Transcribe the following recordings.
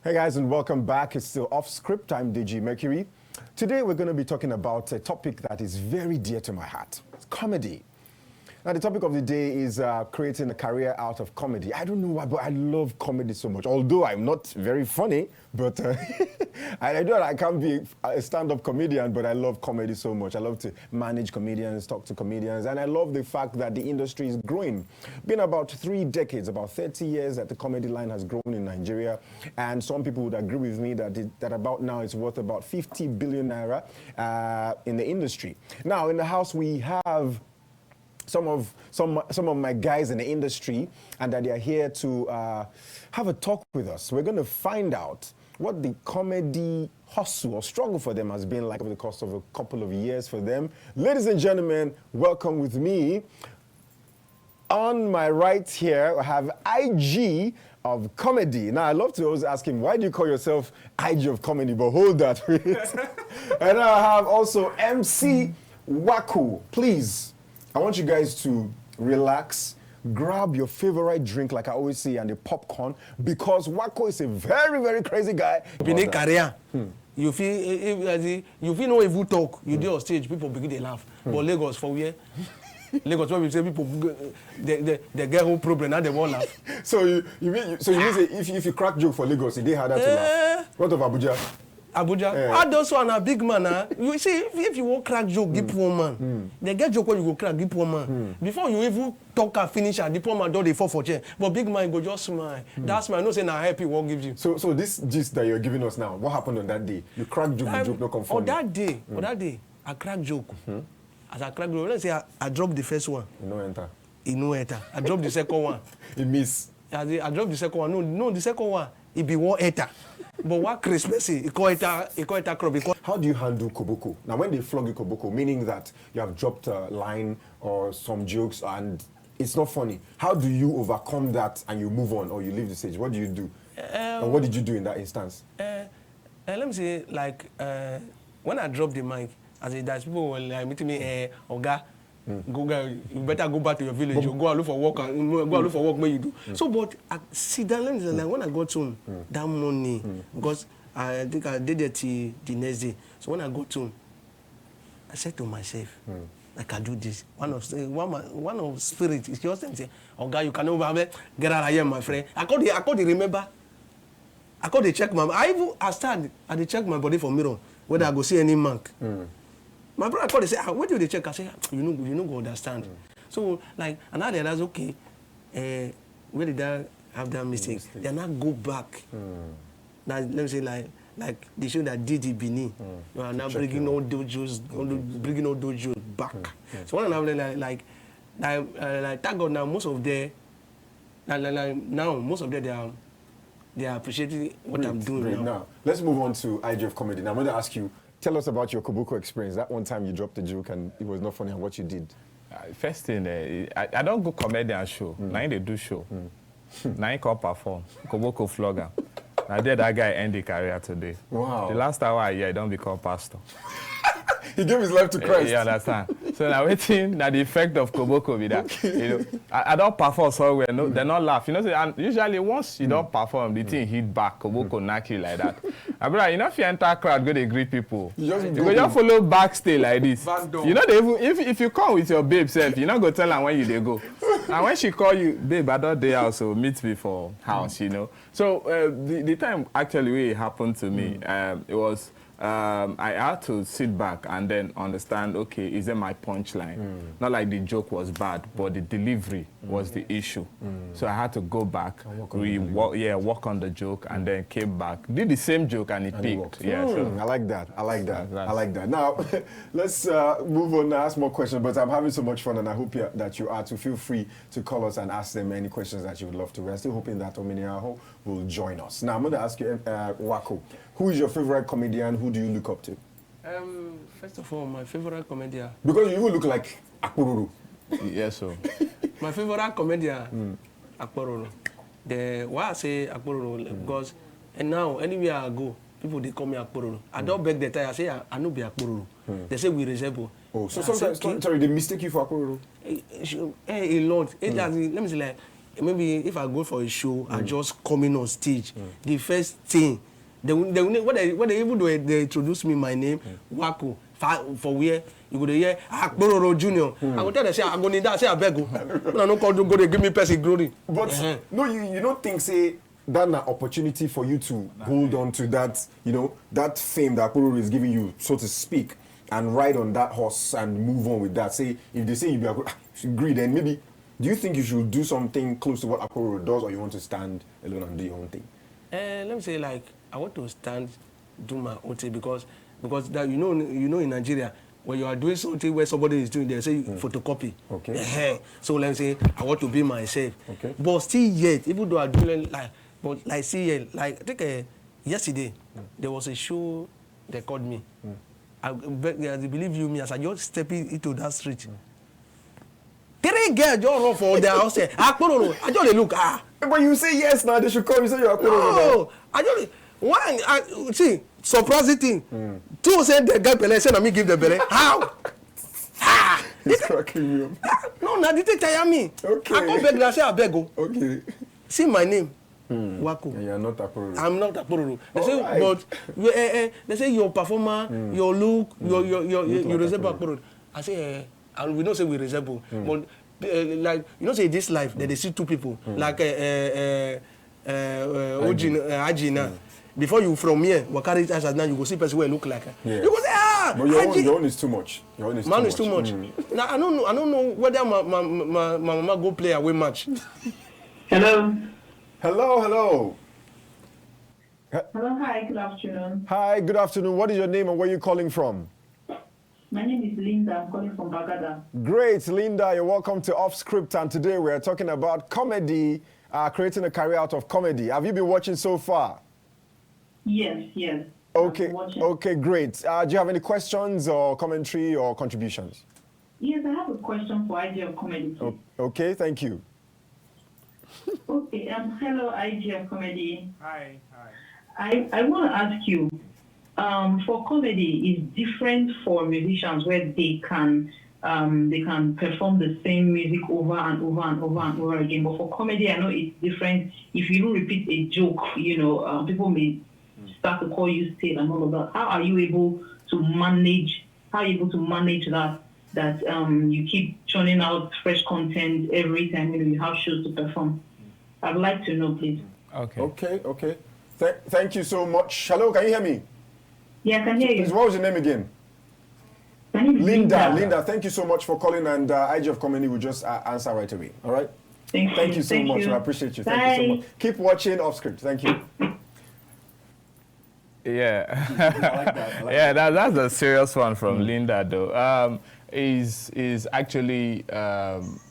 Hey guys, and welcome back. It's still Off Script. I'm DG Mercury. Today we're going to be talking about a topic that is very dear to my heart. It's comedy. Now, the topic of the day is creating a career out of comedy. I don't know why, but I love comedy so much. Although I'm not very funny, but I can't be a stand-up comedian, but I love comedy so much. I love to manage comedians, talk to comedians, and I love the fact that the industry is growing. Been about 3 decades, about 30 years that the comedy line has grown in Nigeria, and some people would agree with me that about now it's worth about 50 billion naira in the industry. Now, in the house we have some of my guys in the industry, and that they are here to have a talk with us. We're going to find out what the comedy hustle or struggle for them has been like over the course of a couple of years for them. Ladies and gentlemen, welcome with me. On my right here, I have IG of comedy. Now, I love to always ask him, why do you call yourself IG of comedy? But hold that. And I have also MC Wacko. Please, I want you guys to relax, grab your favorite drink, like I always say, and the popcorn, because Wacko is a very, very crazy guy. In a career, you feel no evil talk. You do on stage, people begin to laugh. But Lagos, for where? Lagos, when we say people, they get whole problem, now they won't laugh. So you mean if you crack joke for Lagos, it did harder to laugh. What of Abuja? Abuja, all those one are big man. You see, if you won't crack joke, give poor man. They get joke when you go crack, give poor man. Before you even talk and finish, the poor man don't they fall for chair. But big man go just smile. That smile, no say now happy what gives you. So this gist that you're giving us now, what happened on that day? You crack joke, the joke not confirmed. On that day, I crack joke. As I crack joke, let's say I dropped the first one. You no enter. It no enter. I dropped the second one. It miss. I dropped the second one. No, the second one it be one enter. But what Christmas is, it call it a crop. How do you handle koboko? Now, when they flog you koboko, meaning that you have dropped a line or some jokes and it's not funny, how do you overcome that and you move on or you leave the stage? What do you do? And what did you do in that instance? Let me say, like, when I dropped the mic, as there's people were like meeting me, Oga, go, you better go back to your village. You go and look for work. Go and look for work. Where you do. So, but see, that like when I got home that morning, because I think I did it the next day. So when I got home, I said to myself, I can do this. One of spirit is just saying, "Oh God, you cannot get out of here, my friend." I called the remember. I called the check my. I check my body for mirror whether I go see any mark. My brother called and said, what do they check? I say, you know, go understand. So, like, and now they ask, okay, where did I have that mistake? They not go back. Now, let me say, like they show that did Bini. You are now bringing all those back. So, when I'm like, thank God now, most of them, they are appreciating what I'm doing now. Let's move on to IG of comedy. Now, I'm going to ask you, tell us about your koboko experience. That one time you dropped a joke and it was not funny, and what you did. First thing, I don't go comedian show. Now they do show. Now I can perform. Koboko flogger. I did that guy end the career today. Wow. The last time I don't become pastor. He gave his life to Christ. You understand? So now waiting, now the effect of koboko be that. You know, I don't perform so well. No, they're not laugh. You know, and usually once you don't perform, the thing hit back. Koboko knock you like that. Brother, you know if you enter crowd, go to greet people. You just follow backstage like this. You know, if you come with your babe self, you not go tell her when you they go. And when she call you, babe, I don't day also meet me for house. You know. So the time actually it happened to me, it was. I had to sit back and then understand, okay, is it my punchline? Not like the joke was bad, but the delivery was the issue. So I had to go back, work on the joke, and then came back. Did the same joke and it peaked. Yeah, so. I like that. I like that. Now, let's move on and ask more questions, but I'm having so much fun and I hope that you are too. Feel free to call us and ask them any questions that you would love to. We're still hoping that Ominiaho will join us. Now, I'm going to ask you, Wacko, who is your favorite comedian? Who do you look up to? First of all, my favorite comedian. Because you look like Akpororo. Yes, sir. My favorite comedian, Akpororo. Why I say Akpororo? Because and now anywhere I go, people they call me Akpororo. I don't beg the time. I say I know be Akpororo. They say we resemble. Oh, so sometimes, sorry, they mistake you for Akpororo? A lot. Let me say like maybe if I go for a show, I just coming on stage. The first thing, when they even though they introduce me my name, Wacko, for where you go to hear Akpororo Junior. I go tell them say I go need that, say I beg go. I no call go they give me person glory. But no, you don't think say that an opportunity for you to hold on to that, that fame that Akpororo is giving you, so to speak, and ride on that horse and move on with that. Say if they say you be agree, then maybe do you think you should do something close to what Akpororo does, or you want to stand alone and do your own thing? Let me say like I want to stand, do my own thing because that you know in Nigeria when you are doing something where somebody is doing, they say photocopy. Okay. So let me say I want to be myself. Okay. But still yet, even though I do like see here, like I think yesterday there was a show they called me. I believe you me as I just stepping into that street. 3 girls just run for their house. Akpororo, I just look But you say yes now, they should come. You say you're Akpororo. No, I just one. See, surprising thing. 2 said the guy belle, said me give the belle. How? He's cracking me up. No, now they tire me. Okay. I come back and say I beg go. Okay. See my name. Wacko. And you're not Akpororo. I'm not Akpororo. They say, Right. but they say your performer, your look, you resemble Akpororo. I say, and we don't say we resemble, but like say this life, they see 2 people, like Ajina. Before you from here, we carry it as now you go see person where look like. Yes. You go say But your own is too much. Your own is man too is too much. much. Now I don't know whether my mama go play away match. Hello. Hello. Hello, hi, good afternoon. Hi, good afternoon. What is your name and where are you calling from? My name is Linda. I'm calling from Bagada. Great, Linda. You're welcome to Off Script, and today we are talking about comedy, creating a career out of comedy. Have you been watching so far? Yes. Okay, great. Do you have any questions or commentary or contributions? Yes, I have a question for IG of Comedy. Okay, thank you. Okay, hello, IG of Comedy. Hi. I want to ask you, for comedy, is different for musicians where they can perform the same music over and over and over and over again. But for comedy, I know it's different. If you don't repeat a joke, people may start to call you stale and all of that. How are you able to manage? That you keep churning out fresh content every time you have shows to perform? I'd like to know, please. Okay. Thank you so much. Hello, can you hear me? Yeah, I can hear you. Please, what was your name again? My name is Linda, thank you so much for calling, and IG of Comedy will just answer right away. All right? Thank you so much. I appreciate you. Bye. Thank you so much. Keep watching Off Script. Thank you. Yeah. I like that. That's a serious one from Linda though. Is actually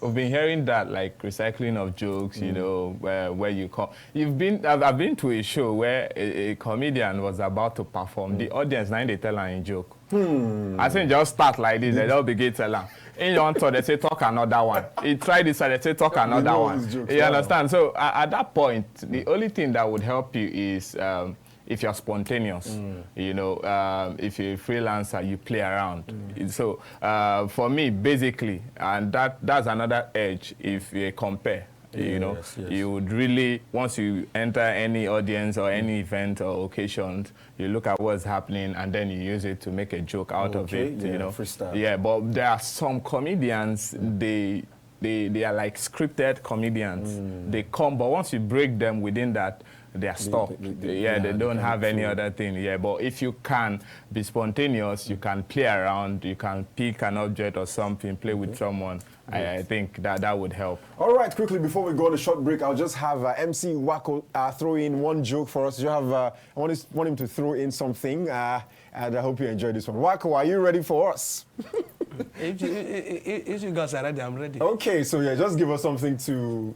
we've been hearing that like recycling of jokes, where you come. I've been to a show where a comedian was about to perform. The audience now they tell her a joke. I think just start like this, they don't begin tell her. In your turn, they say talk another one. He tried this and they say talk another one. You understand? So at that point, the only thing that would help you is if you're spontaneous, if you're a freelancer, you play around. So for me, basically, and that's another edge if you compare. Yes. You would really, once you enter any audience or any event or occasions, you look at what's happening and then you use it to make a joke out of it. Freestyle. Yeah, but there are some comedians, they are like scripted comedians. They come, but once you break them within that, they are stuck. They don't have any other thing. Yeah, but if you can be spontaneous, you can play around, you can pick an object or something, play with someone. I think that would help. All right, quickly, before we go on a short break, I'll just have MC Wacko throw in one joke for us. I want him to throw in something, and I hope you enjoy this one. Wacko, are you ready for us? If you guys are ready, I'm ready. Okay, so yeah, just give us something to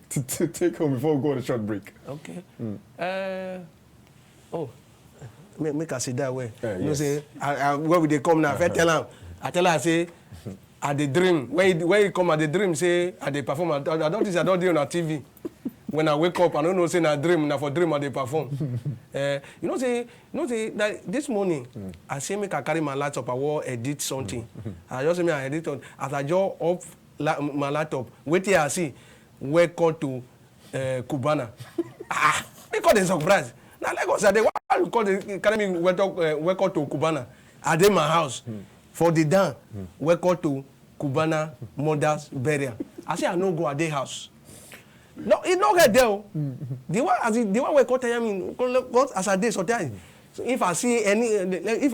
to take home before we go on a short break. Okay. Make us sit that way. Yes. Say, where will they come now? If I tell her, say, at the dream, when you come at the dream, say, at the perform, I don't do it on TV. When I wake up, I don't know, say, na dream, na for dream, I they perform. Say that this morning, I say, make I carry my laptop, I will edit something. I just say, I edit on, as I just off my laptop, wait till I see. Wacko to Cubana. They call it surprise. Now Lagos say why you call the carry me Wacko to Cubana? I dey my house for the dan Wacko to Cubana mother's burial. I say I no go at their house. No, it no get there. The one Wacko tell me God as I dey sometimes. So if I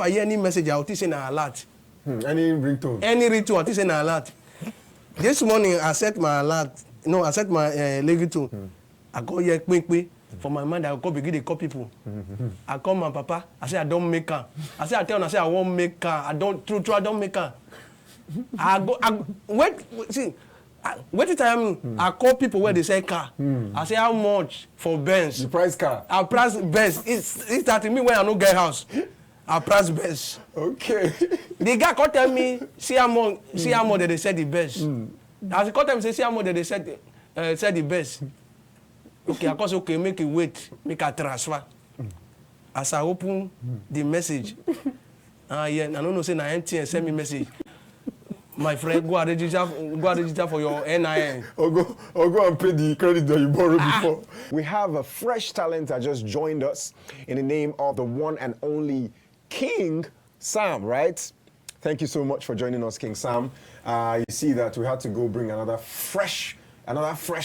hear any message, I will think say na alert. Any ringtone? Any ringtone, I think say na alert. This morning I set my alert. No, I set my ringtone. I go here quick. For my mind, I go begin to call people. I call my papa. I say I don't make her. I say I tell him I say I won't make her. I don't true I don't make her. Wait till time I call people where they say car. I say how much for Benz? The price car. I price Benz. It's that me when I no get house. I price Benz. Okay. The guy come tell me see how much they say the best. As he come tell me say how much they said the best. Okay, I say okay, make it wait, make a transfer. As I open the message, yeah, I don't know say na MTN send me message. My friend, go and register for your NIN. Or go and pay the credit that you borrowed before. We have a fresh talent that just joined us in the name of the one and only King Sam, right? Thank you so much for joining us, King Sam. You see that we had to go bring another fresh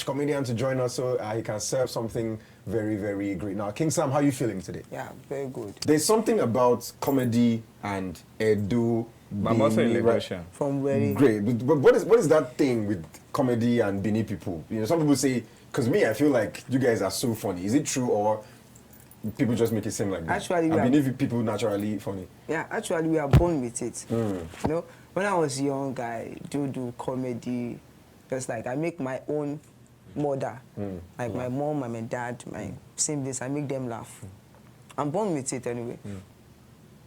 comedian to join us so he can serve something very, very great. Now, King Sam, how are you feeling today? Yeah, very good. There's something about comedy and Edo. I'm also in Lagosian. From very Great. But what is that thing with comedy and Bini people? You know, some people say, because me, I feel like you guys are so funny. Is it true or people just make it seem like that? Actually, I believe people naturally funny. Yeah, actually, we are born with it. You know, when I was young, I do comedy. Just like I make my own mother, like my mom and my dad, my siblings, I make them laugh. I'm born with it anyway.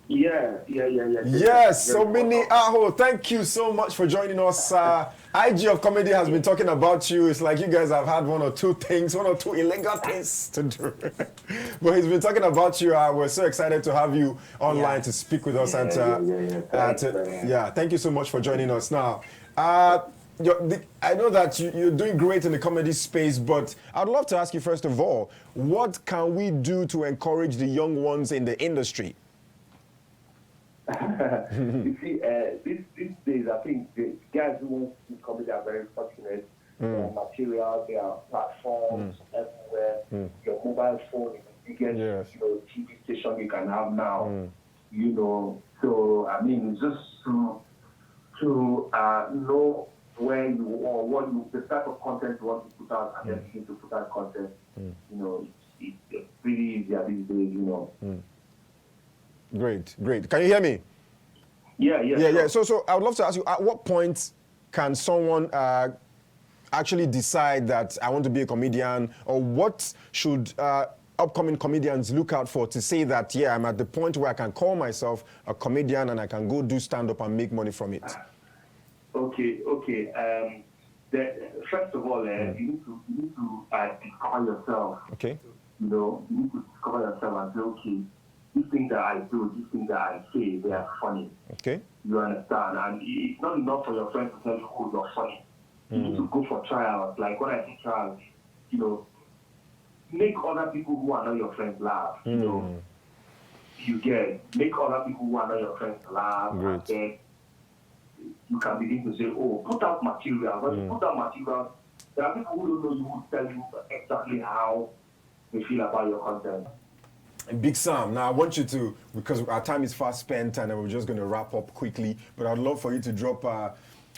Yeah. Yes, so many Aho, thank you so much for joining us. IG of Comedy has been talking about you. It's like you guys have had one or two illegal things to do. But he's been talking about you. We're so excited to have you online to speak with us. Thank you so much for joining us. Now, I know that you're doing great in the comedy space, but I'd love to ask you first of all, what can we do to encourage the young ones in the industry? You see, these days, I think the guys who want to do comedy are very fortunate. There are materials, there are platforms everywhere. Your mobile phone is the biggest TV station you can have now. You know, so I mean, just to know where you or what you, the type of content you want to put out, and then begin to put out content. You know, it's pretty easy these days. You know. Great. Can you hear me? Yeah. So I would love to ask you, at what point can someone actually decide that I want to be a comedian, or what should upcoming comedians look out for to say that, yeah, I'm at the point where I can call myself a comedian and I can go do stand-up and make money from it? Okay. First of all, you need to discover yourself. Okay. You know, you need to discover yourself and say, okay, these things that I do, these things that I say, they are funny. Okay. You understand? And it's not enough for your friends to tell you, oh, you're funny. You need to go for trials. Like when I say trials, you know, make other people who are not your friends laugh. You know, make other people who are not your friends laugh. Great. And then you can begin to say, oh, put out material. When you put out material, there are people who don't know you will tell you exactly how they feel about your content. Big Sam, now I want you to, because our time is fast spent and we're just going to wrap up quickly, but I'd love for you to drop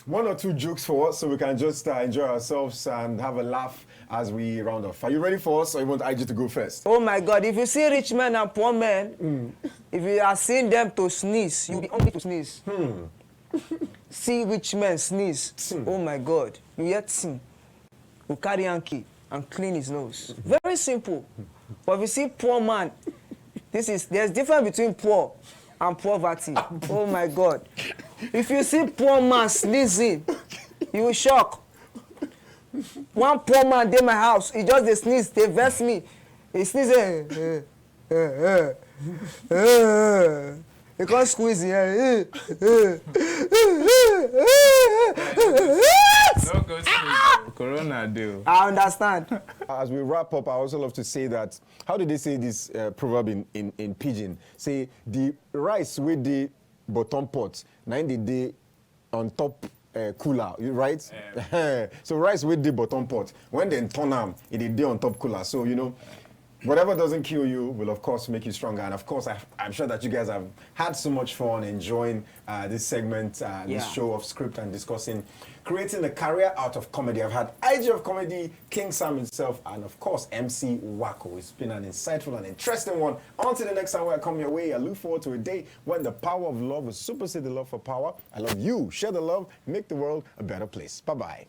one or two jokes for us so we can just enjoy ourselves and have a laugh as we round off. Are you ready for us, or you want IG to go first? Oh my God, if you see rich men and poor men, if you are seeing them to sneeze, you'll be hungry to sneeze. See rich men sneeze. Oh my God, you yet see. You carry Yankee and clean his nose. Very simple. But if you see poor man, there's difference between poor and poverty. Oh my God. If you see poor man sneezing, you will shock. One poor man in my house, he just they sneeze, they vex me. He sneezes. He can't squeeze here. No go sleep. Corona do. I understand. As we wrap up, I also love to say that, how did they say this proverb in Pidgin? Say, the rice with the bottom pot, 90 day on top cooler, right? So rice with the bottom pot, when they turn them, it is day on top cooler. So, you know, whatever doesn't kill you will, of course, make you stronger. And, of course, I'm sure that you guys have had so much fun enjoying this segment, this show of script and discussing creating a career out of comedy. I've had IG of Comedy, King Sam himself, and, of course, MC Wacko. It's been an insightful and interesting one. Until the next time where I come your way, I look forward to a day when the power of love will supersede the love for power. I love you. Share the love. Make the world a better place. Bye-bye.